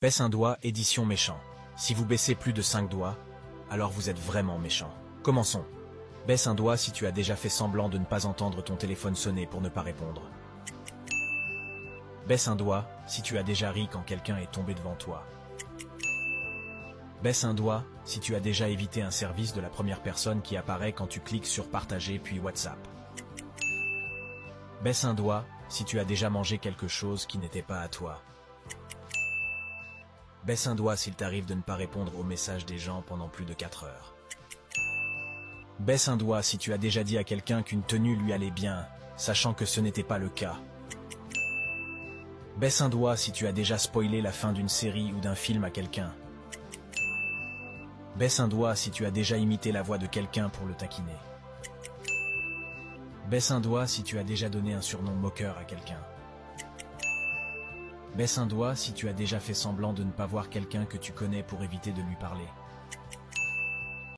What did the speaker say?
Baisse un doigt, édition méchant. Si vous baissez plus de 5 doigts, alors vous êtes vraiment méchant. Commençons. Baisse un doigt si tu as déjà fait semblant de ne pas entendre ton téléphone sonner pour ne pas répondre. Baisse un doigt si tu as déjà ri quand quelqu'un est tombé devant toi. Baisse un doigt si tu as déjà évité un service de la première personne qui apparaît quand tu cliques sur partager puis WhatsApp. Baisse un doigt si tu as déjà mangé quelque chose qui n'était pas à toi. Baisse un doigt s'il t'arrive de ne pas répondre aux messages des gens pendant plus de 4 heures. Baisse un doigt si tu as déjà dit à quelqu'un qu'une tenue lui allait bien, sachant que ce n'était pas le cas. Baisse un doigt si tu as déjà spoilé la fin d'une série ou d'un film à quelqu'un. Baisse un doigt si tu as déjà imité la voix de quelqu'un pour le taquiner. Baisse un doigt si tu as déjà donné un surnom moqueur à quelqu'un. Baisse un doigt si tu as déjà fait semblant de ne pas voir quelqu'un que tu connais pour éviter de lui parler.